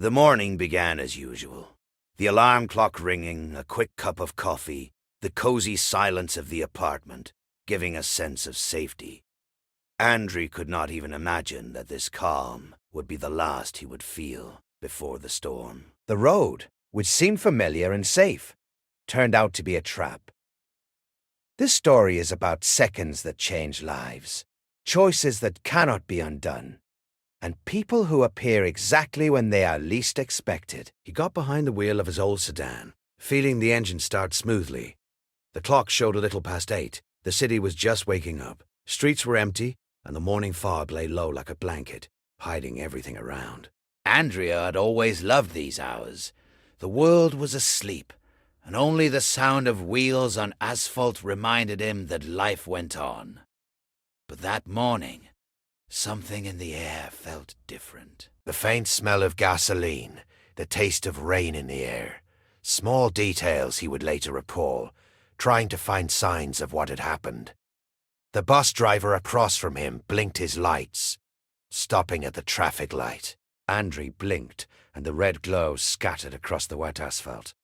The morning began as usual. The alarm clock ringing, a quick cup of coffee, the cozy silence of the apartment, giving a sense of safety. Andrew could not even imagine that this calm would be the last he would feel before the storm. The road, which seemed familiar and safe, turned out to be a trap. This story is about seconds that change lives, choices that cannot be undone, and people who appear exactly when they are least expected. He got behind the wheel of his old sedan, feeling the engine start smoothly. The clock showed a little past 8. The city was just waking up. Streets were empty, and the morning fog lay low like a blanket, hiding everything around. Andrea had always loved these hours. The world was asleep, and only the sound of wheels on asphalt reminded him that life went on. But that morning, something in the air felt different. The faint smell of gasoline, the taste of rain in the air, small details he would later recall, trying to find signs of what had happened. The bus driver across from him blinked his lights, stopping at the traffic light. Andrew blinked, and the red glow scattered across the wet asphalt.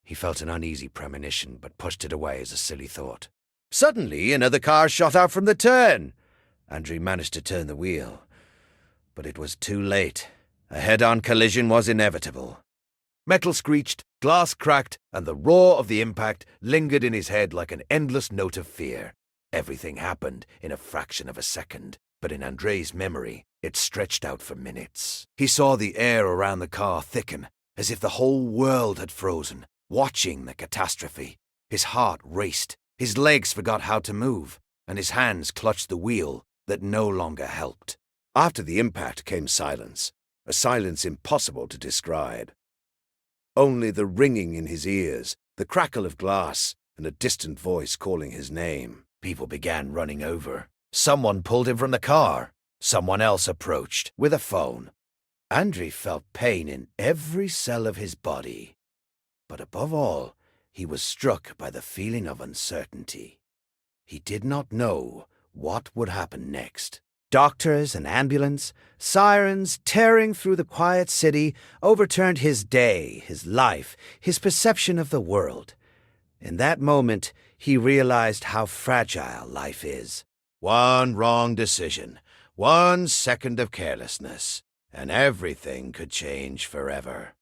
He felt an uneasy premonition, but pushed it away as a silly thought. Suddenly, another car shot out from the turn. Andrew managed to turn the wheel, but it was too late. A head-on collision was inevitable. Metal screeched, glass cracked, and the roar of the impact lingered in his head like an endless note of fear. Everything happened in a fraction of a second, but in Andrei's memory, it stretched out for minutes. He saw the air around the car thicken, as if the whole world had frozen, watching the catastrophe. His heart raced, his legs forgot how to move, and his hands clutched the wheel that no longer helped. After the impact came silence, a silence impossible to describe. Only the ringing in his ears, the crackle of glass, and a distant voice calling his name. People began running over. Someone pulled him from the car. Someone else approached with a phone. Andrew felt pain in every cell of his body. But above all, he was struck by the feeling of uncertainty. He did not know what would happen next. Doctors and ambulance, sirens tearing through the quiet city overturned his day, his life, his perception of the world. In that moment, he realized how fragile life is. One wrong decision, 1 second of carelessness, and everything could change forever.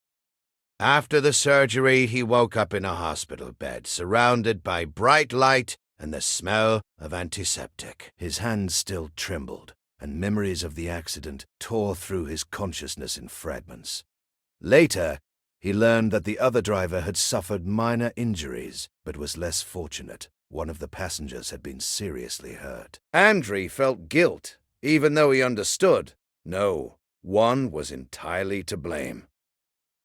After the surgery, he woke up in a hospital bed, surrounded by bright light and the smell of antiseptic. His hands still trembled, and memories of the accident tore through his consciousness in fragments. Later, he learned that the other driver had suffered minor injuries, but was less fortunate. One of the passengers had been seriously hurt. Andrew felt guilt, even though he understood. No, one was entirely to blame.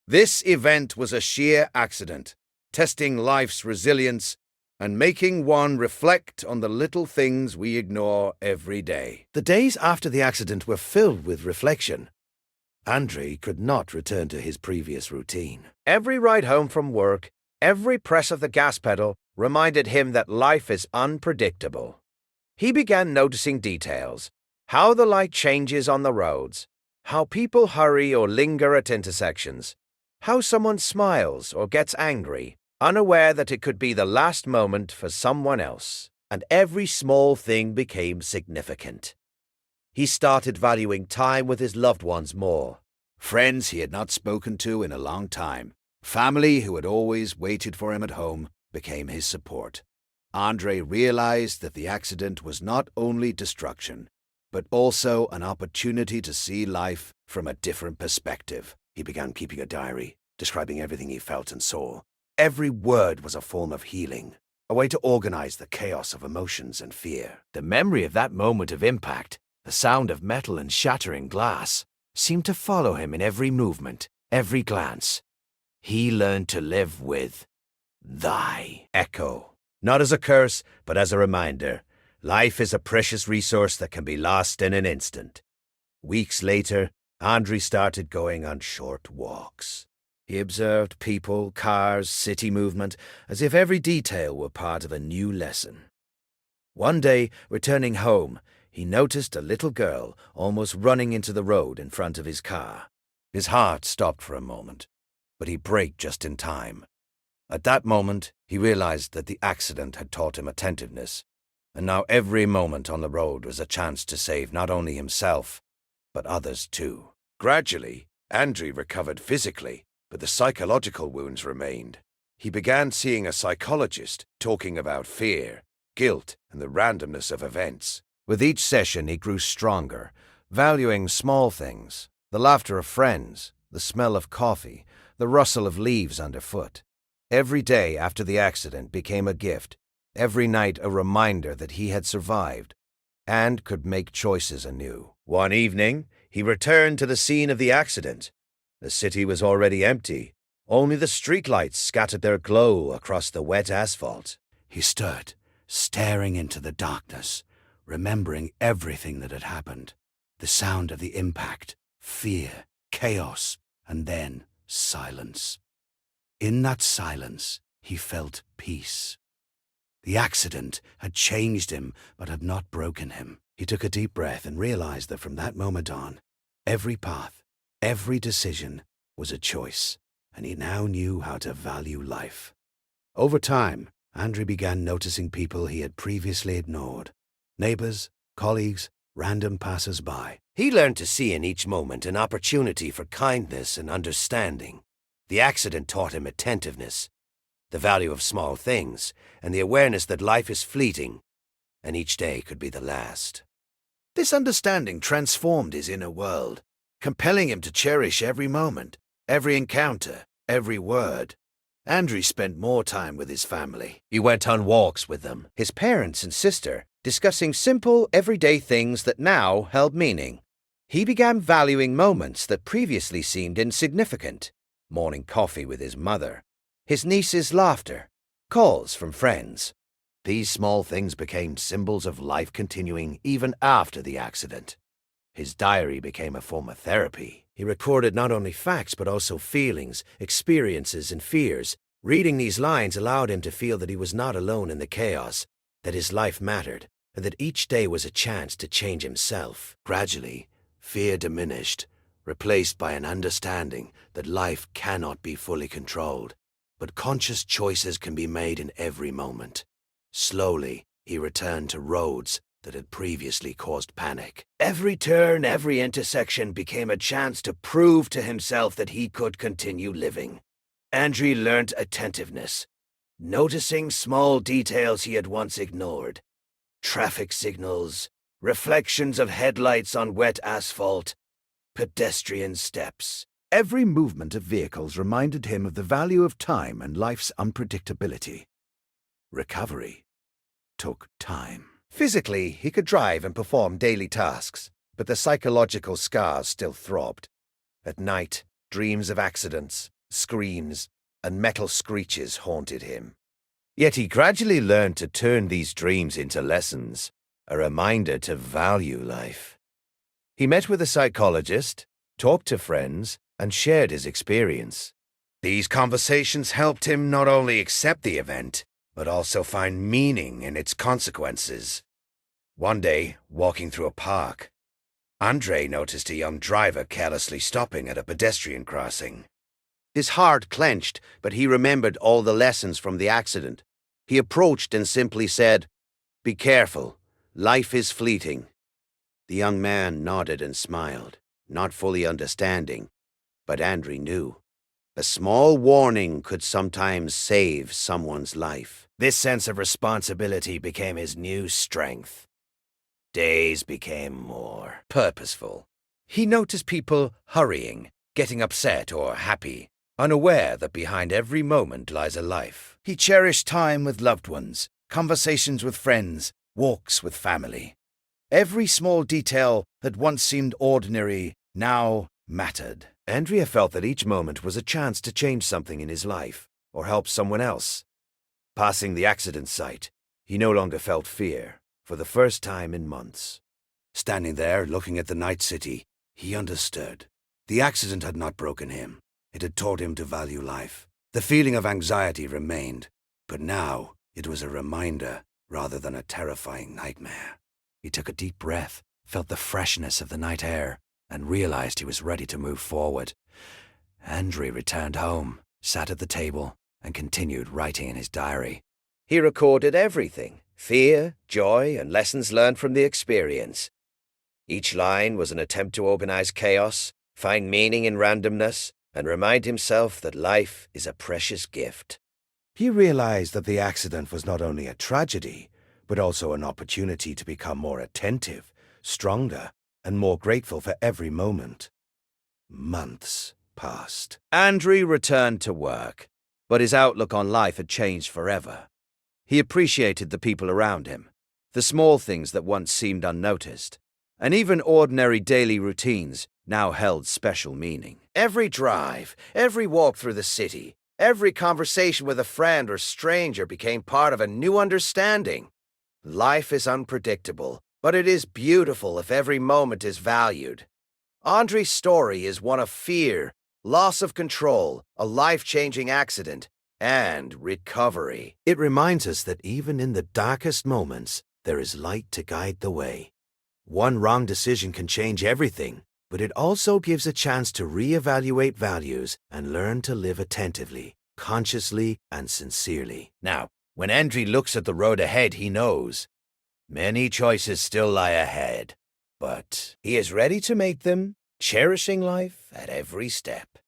This event was a sheer accident, testing life's resilience and making one reflect on the little things we ignore every day. The days after the accident were filled with reflection. Andrew could not return to his previous routine. Every ride home from work, every press of the gas pedal reminded him that life is unpredictable. He began noticing details, how the light changes on the roads, how people hurry or linger at intersections, how someone smiles or gets angry, unaware that it could be the last moment for someone else, and every small thing became significant. He started valuing time with his loved ones more. Friends he had not spoken to in a long time, family who had always waited for him at home, became his support. Andrew realized that the accident was not only destruction, but also an opportunity to see life from a different perspective. He began keeping a diary, describing everything he felt and saw. Every word was a form of healing, a way to organize the chaos of emotions and fear. The memory of that moment of impact, the sound of metal and shattering glass, seemed to follow him in every movement, every glance. He learned to live with thy echo. Not as a curse, but as a reminder. Life is a precious resource that can be lost in an instant. Weeks later, Andrew started going on short walks. He observed people, cars, city movement, as if every detail were part of a new lesson. One day, returning home, he noticed a little girl almost running into the road in front of his car. His heart stopped for a moment, but he braked just in time. At that moment, he realized that the accident had taught him attentiveness, and now every moment on the road was a chance to save not only himself, but others too. Gradually, Andrew recovered physically, but the psychological wounds remained. He began seeing a psychologist talking about fear, guilt, and the randomness of events. With each session, he grew stronger, valuing small things, the laughter of friends, the smell of coffee, the rustle of leaves underfoot. Every day after the accident became a gift, every night a reminder that he had survived and could make choices anew. One evening, he returned to the scene of the accident. The city was already empty. Only the streetlights scattered their glow across the wet asphalt. He stood, staring into the darkness, remembering everything that had happened. The sound of the impact, fear, chaos, and then silence. In that silence, he felt peace. The accident had changed him, but had not broken him. He took a deep breath and realized that from that moment on, every path, every decision was a choice, and he now knew how to value life. Over time, Andrew began noticing people he had previously ignored. Neighbors, colleagues, random passers-by. He learned to see in each moment an opportunity for kindness and understanding. The accident taught him attentiveness, the value of small things, and the awareness that life is fleeting, and each day could be the last. This understanding transformed his inner world, compelling him to cherish every moment, every encounter, every word. Andrew spent more time with his family. He went on walks with them, his parents and sister, discussing simple, everyday things that now held meaning. He began valuing moments that previously seemed insignificant. Morning coffee with his mother, his niece's laughter, calls from friends. These small things became symbols of life continuing even after the accident. His diary became a form of therapy. He recorded not only facts but also feelings, experiences, and fears. Reading these lines allowed him to feel that he was not alone in the chaos, that his life mattered, and that each day was a chance to change himself. Gradually, fear diminished, replaced by an understanding that life cannot be fully controlled, but conscious choices can be made in every moment. Slowly, he returned to roads that had previously caused panic. Every turn, every intersection became a chance to prove to himself that he could continue living. Andrew learnt attentiveness, noticing small details he had once ignored. Traffic signals, reflections of headlights on wet asphalt, pedestrian steps. Every movement of vehicles reminded him of the value of time and life's unpredictability. Recovery took time. Physically, he could drive and perform daily tasks, but the psychological scars still throbbed. At night, dreams of accidents, screams, and metal screeches haunted him. Yet he gradually learned to turn these dreams into lessons, a reminder to value life. He met with a psychologist, talked to friends, and shared his experience. These conversations helped him not only accept the event, but also find meaning in its consequences. One day, walking through a park, Andre noticed a young driver carelessly stopping at a pedestrian crossing. His heart clenched, but he remembered all the lessons from the accident. He approached and simply said, "Be careful, life is fleeting." The young man nodded and smiled, not fully understanding, but Andre knew. A small warning could sometimes save someone's life. This sense of responsibility became his new strength. Days became more purposeful. He noticed people hurrying, getting upset or happy, unaware that behind every moment lies a life. He cherished time with loved ones, conversations with friends, walks with family. Every small detail that once seemed ordinary now mattered. Andrea felt that each moment was a chance to change something in his life or help someone else. Passing the accident site, he no longer felt fear, for the first time in months. Standing there, looking at the night city, he understood. The accident had not broken him. It had taught him to value life. The feeling of anxiety remained, but now it was a reminder rather than a terrifying nightmare. He took a deep breath, felt the freshness of the night air, and realized he was ready to move forward. Andrew returned home, sat at the table, and continued writing in his diary. He recorded everything: fear, joy, and lessons learned from the experience. Each line was an attempt to organize chaos, find meaning in randomness, and remind himself that life is a precious gift. He realized that the accident was not only a tragedy, but also an opportunity to become more attentive, stronger, and more grateful for every moment. Months passed. Andrew returned to work, but his outlook on life had changed forever. He appreciated the people around him, the small things that once seemed unnoticed, and even ordinary daily routines now held special meaning. Every drive, every walk through the city, every conversation with a friend or stranger became part of a new understanding. Life is unpredictable, but it is beautiful if every moment is valued. Andre's story is one of fear, loss of control, a life-changing accident, and recovery. It reminds us that even in the darkest moments, there is light to guide the way. One wrong decision can change everything, but it also gives a chance to reevaluate values and learn to live attentively, consciously, and sincerely. Now, when Andrew looks at the road ahead, he knows many choices still lie ahead, but he is ready to make them, cherishing life at every step.